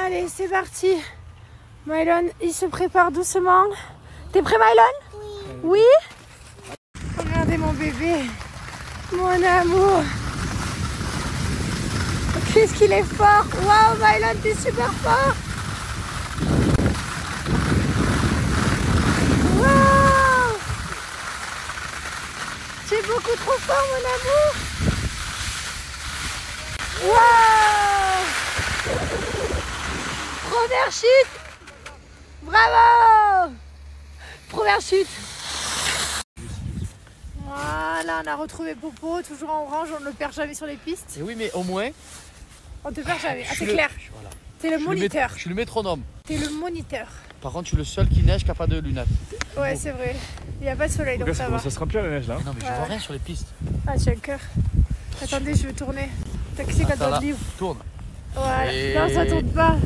Allez, c'est parti. Mylon, il se prépare doucement. T'es prêt, Mylon? Oui. Oui. Regardez mon bébé. Mon amour. Qu'est-ce qu'il est fort. Waouh, Mylon, t'es super fort. Waouh. Tu es beaucoup trop fort, mon amour. Waouh. Première chute. Bravo. Première chute. Voilà, on a retrouvé Popo, toujours en orange, on ne le perd jamais sur les pistes. Et oui, mais au moins... On te perd jamais, c'est clair. Voilà. T'es le moniteur. Je suis le métronome. T'es le moniteur. Par contre, je suis le seul qui neige qui n'a pas de lunettes. Ouais, c'est vrai. Il n'y a pas de soleil, donc ça va. Ça se remplit la neige là. Non, mais je vois rien sur les pistes. Ah, tu as le cœur. Attendez, je vais tourner. T'as qui c'est quand on livre? Tourne. Ouais, non, ça tourne pas.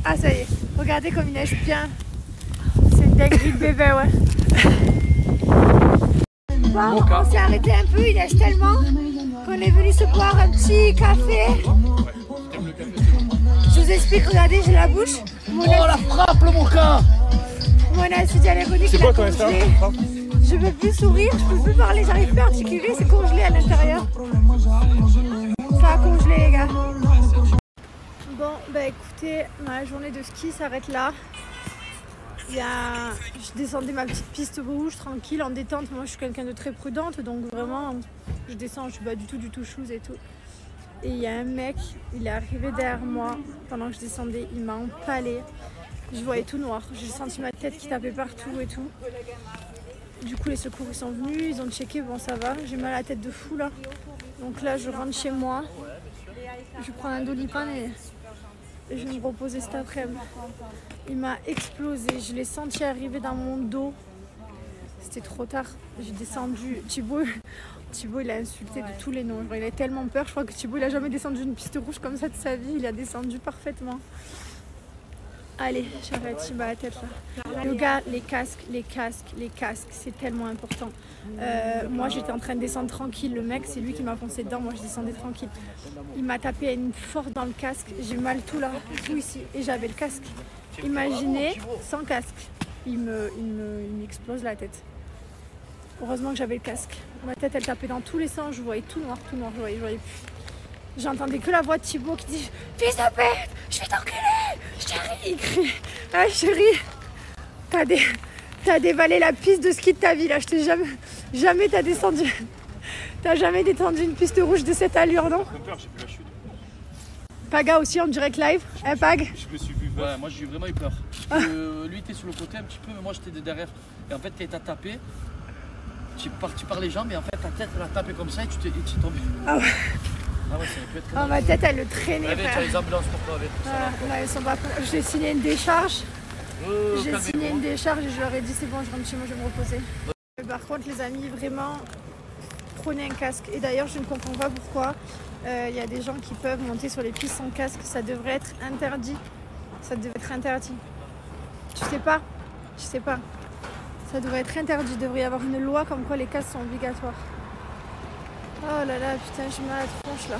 Ah, ça y est. Regardez comme il neige bien. C'est une dinguerie de bébé, ouais. Bon, on s'est arrêté un peu, il neige tellement qu'on est venu se boire un petit café. Je vous explique, regardez, j'ai la bouche. Oh la frappe, le mocha. Mon acide hyaluronique, C'est quoi ton instinct? Je peux plus sourire, je peux plus parler, j'arrive plus à articuler, c'est congelé à l'intérieur. Ça a congelé, les gars. Bon, bah écoutez, ma journée de ski s'arrête là. Je descendais ma petite piste rouge, tranquille, en détente. Moi, je suis quelqu'un de très prudente, donc vraiment, je descends, je suis pas du tout choose et tout. Et il y a un mec, il est arrivé derrière moi pendant que je descendais, il m'a empalé. Je voyais tout noir, j'ai senti ma tête qui tapait partout et tout. Du coup, les secours ils sont venus, ils ont checké, bon ça va, j'ai mal à la tête de fou là. Donc là, je rentre chez moi, je prends un Doliprane et je vais me reposer cet après-midi. Il m'a explosé, je l'ai senti arriver dans mon dos. C'était trop tard, j'ai descendu. Thibaut, il a insulté de tous les noms. Genre, il a tellement peur, je crois que Thibaut il a jamais descendu une piste rouge comme ça de sa vie. Il a descendu parfaitement. Allez, j'arrête, il bat la tête là. Le gars, les casques, c'est tellement important. Moi j'étais en train de descendre tranquille, le mec c'est lui qui m'a foncé dedans, moi je descendais tranquille. Il m'a tapé une force dans le casque, j'ai mal tout là, tout ici, et j'avais le casque. Imaginez, sans casque, il m'explose la tête. Heureusement que j'avais le casque. Ma tête elle tapait dans tous les sens, je voyais tout noir, je voyais plus. J'entendais que la voix de Thibaut qui dit « Fils de pute, je vais t'enculer !» Chérie, il crie « Ah chérie, t'as dévalé la piste de ski de ta vie là, je t'ai jamais t'as descendu. T'as jamais descendu une piste rouge de cette allure, non ?» J'ai vu la chute. Paga aussi en direct live, hein Pag? Je me suis vu. Ouais, moi j'ai vraiment eu peur. Lui était sur le côté un petit peu, mais moi j'étais derrière. Et en fait, quand il t'a tapé, tu par les jambes, et en fait ta tête elle a tapé comme ça et tu es tombé. Ah ouais. Ah ouais, ça peut être. Ah, ma tête elle le traînait. Allez, tu as les ambulances pour toi, avec. Là, ils sont pas... J'ai signé une décharge. J'ai signé une décharge et je leur ai dit c'est bon, je rentre chez moi, je vais me reposer. Par contre, les amis, vraiment, prenez un casque. Et d'ailleurs, je ne comprends pas pourquoi il y a des gens qui peuvent monter sur les pistes sans casque. Ça devrait être interdit. Ça devrait être interdit. Tu sais pas? Je sais pas. Ça devrait être interdit. Il devrait y avoir une loi comme quoi les casques sont obligatoires. Oh là là, putain, j'ai mal à la tronche là.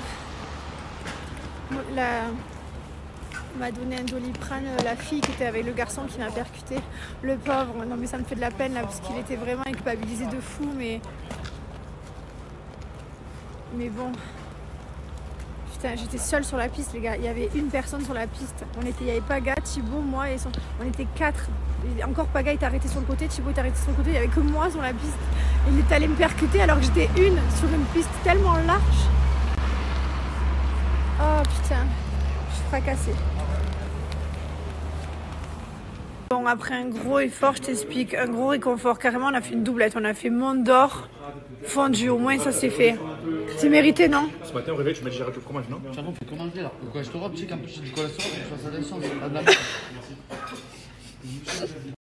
M'a donné un Doliprane, la fille qui était avec le garçon qui m'a percuté. Le pauvre, non mais ça me fait de la peine là parce qu'il était vraiment culpabilisé de fou, mais bon. Putain, j'étais seule sur la piste les gars, il y avait une personne sur la piste. Il n'y avait Paga, Thibaut, moi et on était 4. Et encore Paga était arrêté sur le côté, Thibaut était arrêté sur le côté, il n'y avait que moi sur la piste. Il est allé me percuter alors que j'étais une sur une piste tellement large. Oh putain, je suis fracassée. Bon, après un gros effort, je t'explique, un gros réconfort. Carrément, on a fait une doublette. On a fait Mont d'Or, fondu. Au moins, ça s'est fait. C'est mérité, non? Ce matin, au réveil, tu m'as dit j'arrête le fromage, non? Tiens, on fait comment là? Le cholestérol, tu sais qu'en plus j'ai du cholestérol, je fasse attention.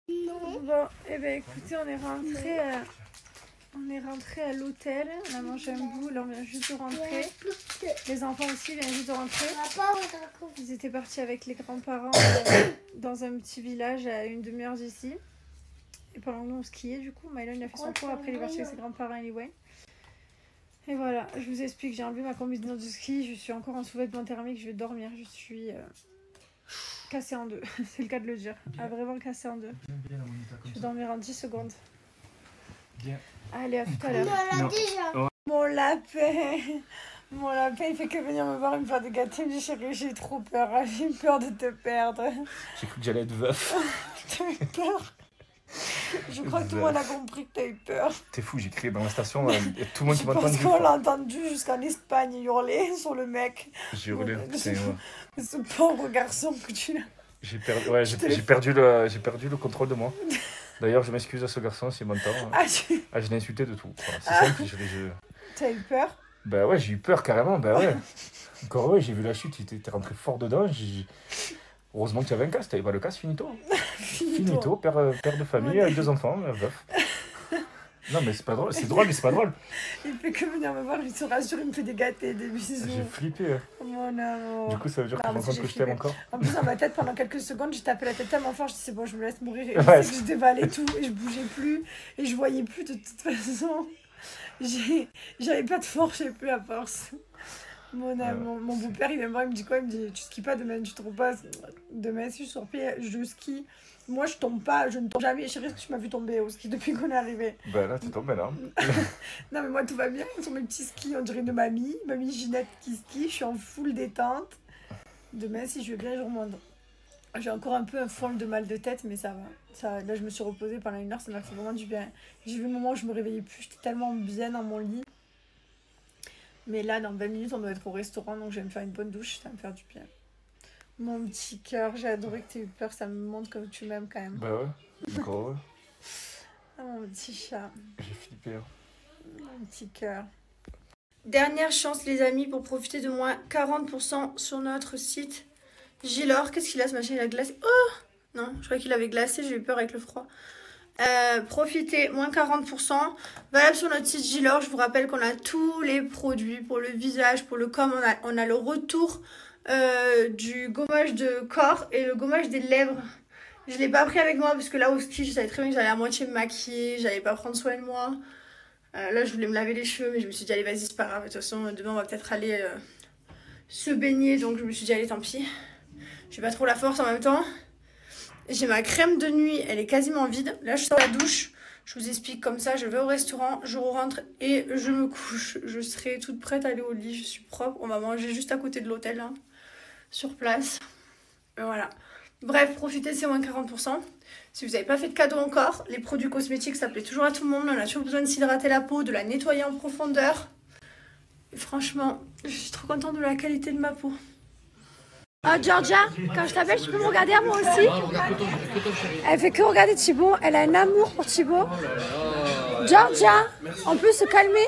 Bon, eh ben écoutez, on est rentré à l'hôtel. On a mangé un bout. Là, on vient juste de rentrer. Les enfants aussi viennent juste de rentrer. Ils étaient partis avec les grands-parents dans un petit village à une demi-heure d'ici. Et pendant que nous on skiait, du coup, Mylon il a fait son cours. Après, il est parti avec ses grands-parents anyway. Et voilà, je vous explique, j'ai enlevé ma combinaison de ski. Je suis encore en sous-vêtements thermiques. Je vais dormir. Je suis cassé en deux. C'est le cas de le dire. A vraiment cassé en deux. Bien la Monica comme Je vais ça. dormir en 10 secondes. Bien. Allez, à tout à l'heure. Non. Mon lapin. Mon lapin, il fait que venir me voir, il me fait des gâteaux. Il me dit chérie, j'ai trop peur. J'ai peur de te perdre. J'ai cru que j'allais être veuf. T'as eu peur? Je crois que tout le monde a compris que t'as eu peur. T'es fou, j'ai crié dans la station, il y a tout le monde qui Je m'a pense entendu. qu'on l'a entendu jusqu'en Espagne hurler sur le mec. J'ai hurlé, putain, ouais. Ce pauvre garçon que tu l'as. J'ai perdu le contrôle de moi. D'ailleurs, je m'excuse à ce garçon s'il m'entend. Je l'ai insulté de tout. Voilà, c'est simple. T'as eu peur? Bah ouais, j'ai eu peur carrément. Bah ouais. Encore ouais, j'ai vu la chute, il était rentré fort dedans. Heureusement que tu avais un casque, t'avais pas le casque, finito. Finito, père de famille avec 2 enfants, veuf. Non mais c'est pas drôle, c'est drôle mais c'est pas drôle. Il fait que venir me voir, il se rassure, il me fait des gâtés, des bisous. J'ai flippé. Mon amour. Du coup ça veut dire que tu me rends compte que je t'aime encore. En plus dans ma tête pendant quelques secondes j'ai tapé la tête tellement fort, je dis c'est bon je me laisse mourir. Et Ouais. je dévalais tout et je bougeais plus et je voyais plus de toute façon. J'avais pas de force, j'avais plus la force. Mon beau-père il vient me voir, il me dit quoi? Il me dit tu skis pas demain, tu trouves pas? Demain si je sors pied, je skie. Moi je tombe pas, je ne tombe jamais. Chérie, est-ce que tu m'as vu tomber au ski depuis qu'on est arrivé? Bah là t'es tombé là. Non mais moi tout va bien, sur mes petits skis, on dirait de mamie Ginette qui skie, je suis en full détente. Demain si je vais bien je remonte. J'ai encore un peu un fond de mal de tête mais ça va. Là je me suis reposée pendant 1 heure, ça m'a fait vraiment du bien. J'ai vu le moment où je me réveillais plus, j'étais tellement bien dans mon lit. Mais là dans 20 minutes on doit être au restaurant donc je vais me faire une bonne douche, ça va me faire du bien. Mon petit cœur, j'ai adoré que tu aies eu peur, ça me montre comme tu m'aimes quand même. Bah ouais, encore ouais. Ah, mon petit chat. J'ai flippé. Mon petit cœur. Dernière chance les amis pour profiter de moins 40% sur notre site Gilor. Qu'est-ce qu'il a ce machin? Il a glacé. Oh non, je croyais qu'il avait glacé, j'ai eu peur avec le froid. Profitez, moins 40%. Valable sur notre site Gilor. Je vous rappelle qu'on a tous les produits pour le visage, pour le corps. On a le retour du gommage de corps et le gommage des lèvres. Je l'ai pas pris avec moi parce que là au ski je savais très bien que j'allais à moitié me maquiller, j'allais pas prendre soin de moi. Là je voulais me laver les cheveux mais je me suis dit allez vas-y c'est pas grave, de toute façon demain on va peut-être aller se baigner, donc je me suis dit allez tant pis. J'ai pas trop la force en même temps. J'ai ma crème de nuit, elle est quasiment vide. Là je sors de la douche, je vous explique comme ça, je vais au restaurant, je rentre et je me couche. Je serai toute prête à aller au lit, je suis propre, on va manger juste à côté de l'hôtel hein, sur place. Et voilà. Bref, profitez, c'est moins 40%. Si vous n'avez pas fait de cadeau encore, les produits cosmétiques, ça plaît toujours à tout le monde. On a toujours besoin de s'hydrater la peau, de la nettoyer en profondeur. Et franchement, je suis trop contente de la qualité de ma peau. Ah, Georgia, quand je t'appelle, tu peux me regarder à moi aussi? Elle fait que regarder Thibaut. Elle a un amour pour Thibaut. Georgia, on peut se calmer?